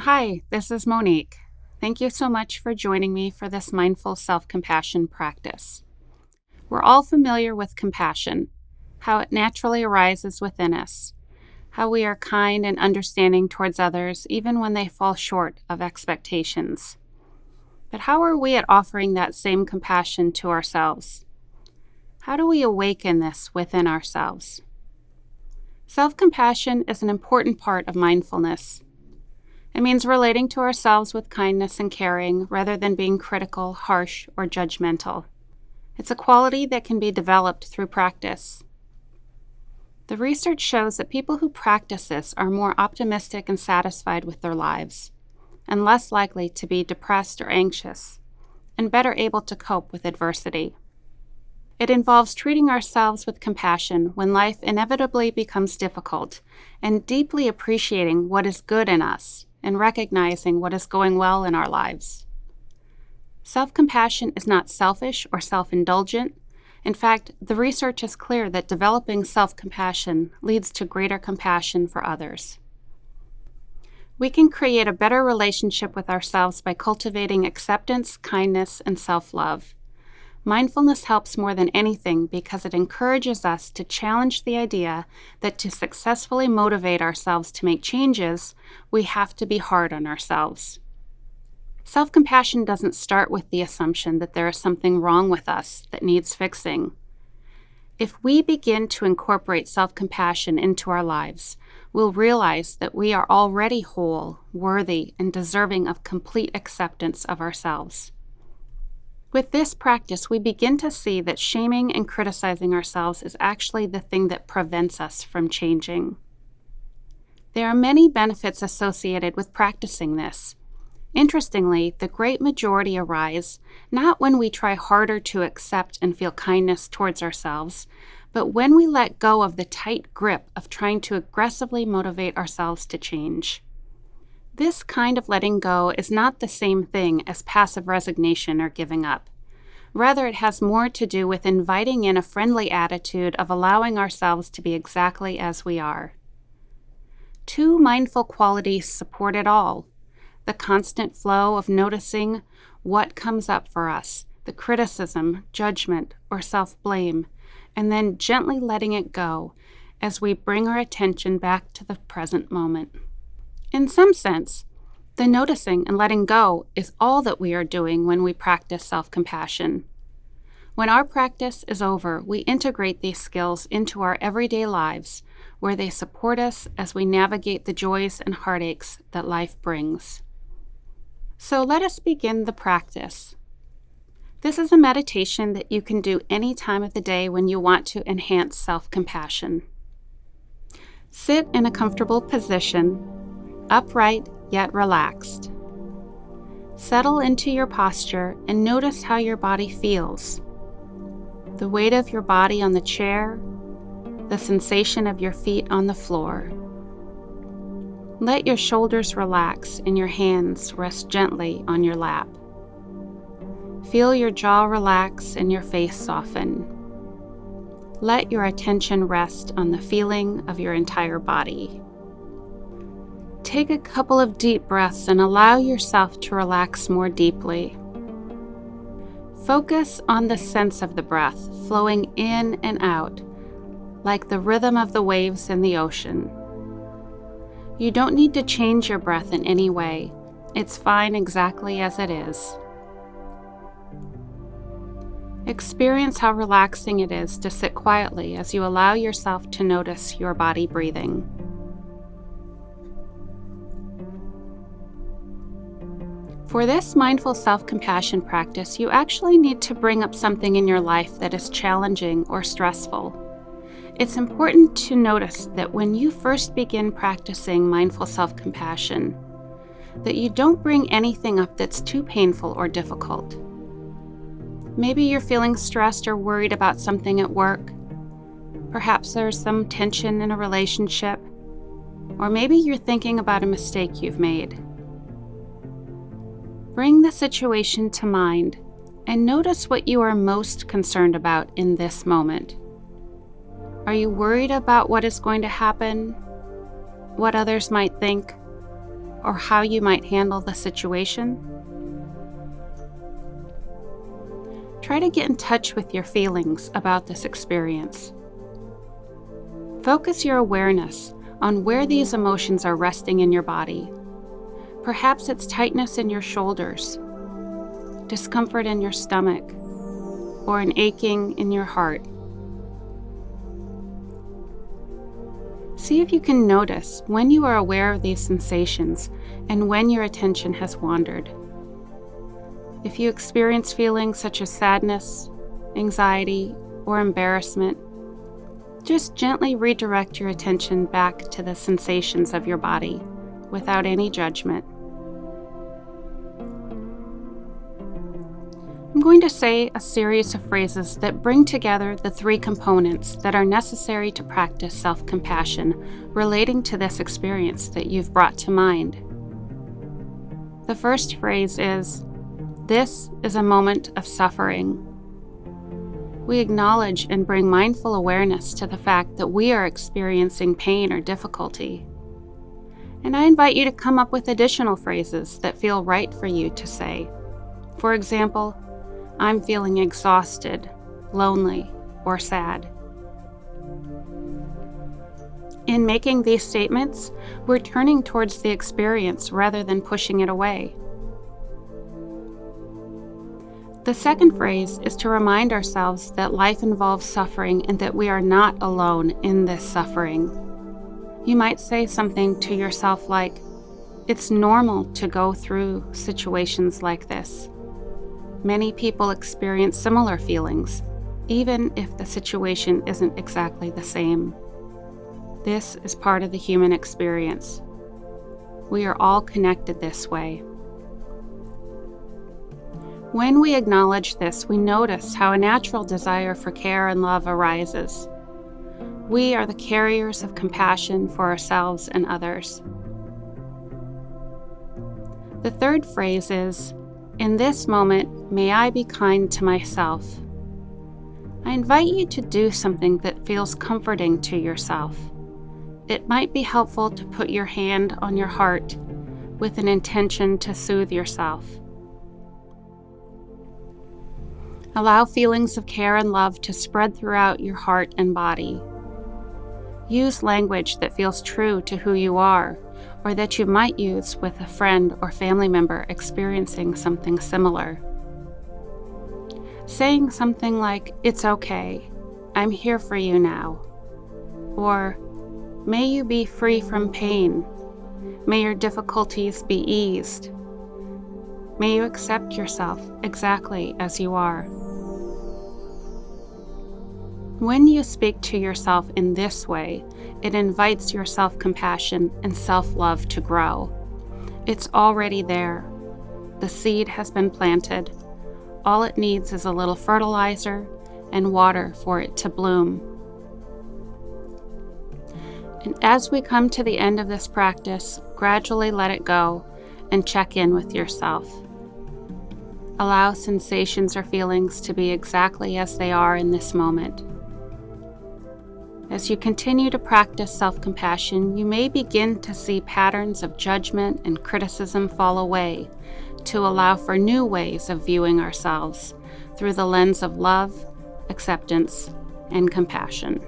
Hi, this is Monique. Thank you so much for joining me for this mindful self-compassion practice. We're all familiar with compassion, how it naturally arises within us, how we are kind and understanding towards others even when they fall short of expectations. But how are we at offering that same compassion to ourselves? How do we awaken this within ourselves? Self-compassion is an important part of mindfulness. It means relating to ourselves with kindness and caring rather than being critical, harsh, or judgmental. It's a quality that can be developed through practice. The research shows that people who practice this are more optimistic and satisfied with their lives, and less likely to be depressed or anxious, and better able to cope with adversity. It involves treating ourselves with compassion when life inevitably becomes difficult, and deeply appreciating what is good in us and recognizing what is going well in our lives. Self-compassion is not selfish or self-indulgent. In fact, the research is clear that developing self-compassion leads to greater compassion for others. We can create a better relationship with ourselves by cultivating acceptance, kindness, and self-love. Mindfulness helps more than anything because it encourages us to challenge the idea that to successfully motivate ourselves to make changes, we have to be hard on ourselves. Self-compassion doesn't start with the assumption that there is something wrong with us that needs fixing. If we begin to incorporate self-compassion into our lives, we'll realize that we are already whole, worthy, and deserving of complete acceptance of ourselves. With this practice, we begin to see that shaming and criticizing ourselves is actually the thing that prevents us from changing. There are many benefits associated with practicing this. Interestingly, the great majority arise not when we try harder to accept and feel kindness towards ourselves, but when we let go of the tight grip of trying to aggressively motivate ourselves to change. This kind of letting go is not the same thing as passive resignation or giving up. Rather, it has more to do with inviting in a friendly attitude of allowing ourselves to be exactly as we are. Two mindful qualities support it all: the constant flow of noticing what comes up for us, the criticism, judgment, or self-blame, and then gently letting it go as we bring our attention back to the present moment. In some sense, the noticing and letting go is all that we are doing when we practice self-compassion. When our practice is over, we integrate these skills into our everyday lives, where they support us as we navigate the joys and heartaches that life brings. So let us begin the practice. This is a meditation that you can do any time of the day when you want to enhance self-compassion. Sit in a comfortable position, upright yet relaxed. Settle into your posture and notice how your body feels. The weight of your body on the chair, the sensation of your feet on the floor. Let your shoulders relax and your hands rest gently on your lap. Feel your jaw relax and your face soften. Let your attention rest on the feeling of your entire body. Take a couple of deep breaths and allow yourself to relax more deeply. Focus on the sense of the breath flowing in and out, like the rhythm of the waves in the ocean. You don't need to change your breath in any way. It's fine exactly as it is. Experience how relaxing it is to sit quietly as you allow yourself to notice your body breathing. For this mindful self-compassion practice, you actually need to bring up something in your life that is challenging or stressful. It's important to notice that when you first begin practicing mindful self-compassion, that you don't bring anything up that's too painful or difficult. Maybe you're feeling stressed or worried about something at work. Perhaps there's some tension in a relationship. Or maybe you're thinking about a mistake you've made. Bring the situation to mind and notice what you are most concerned about in this moment. Are you worried about what is going to happen, what others might think, or how you might handle the situation? Try to get in touch with your feelings about this experience. Focus your awareness on where these emotions are resting in your body. Perhaps it's tightness in your shoulders, discomfort in your stomach, or an aching in your heart. See if you can notice when you are aware of these sensations and when your attention has wandered. If you experience feelings such as sadness, anxiety, or embarrassment, just gently redirect your attention back to the sensations of your body without any judgment. I'm going to say a series of phrases that bring together the three components that are necessary to practice self-compassion relating to this experience that you've brought to mind. The first phrase is, "This is a moment of suffering." We acknowledge and bring mindful awareness to the fact that we are experiencing pain or difficulty. And I invite you to come up with additional phrases that feel right for you to say. For example, "I'm feeling exhausted, lonely, or sad." In making these statements, we're turning towards the experience rather than pushing it away. The second phrase is to remind ourselves that life involves suffering and that we are not alone in this suffering. You might say something to yourself like, "It's normal to go through situations like this. Many people experience similar feelings, even if the situation isn't exactly the same. This is part of the human experience. We are all connected this way." When we acknowledge this, we notice how a natural desire for care and love arises. We are the carriers of compassion for ourselves and others. The third phrase is, "In this moment, may I be kind to myself." I invite you to do something that feels comforting to yourself. It might be helpful to put your hand on your heart with an intention to soothe yourself. Allow feelings of care and love to spread throughout your heart and body. Use language that feels true to who you are, or that you might use with a friend or family member experiencing something similar. Saying something like, "It's okay, I'm here for you now," or "May you be free from pain, may your difficulties be eased, may you accept yourself exactly as you are." When you speak to yourself in this way, it invites your self-compassion and self-love to grow. It's already there. The seed has been planted. All it needs is a little fertilizer and water for it to bloom. And as we come to the end of this practice, gradually let it go and check in with yourself. Allow sensations or feelings to be exactly as they are in this moment. As you continue to practice self-compassion, you may begin to see patterns of judgment and criticism fall away to allow for new ways of viewing ourselves through the lens of love, acceptance, and compassion.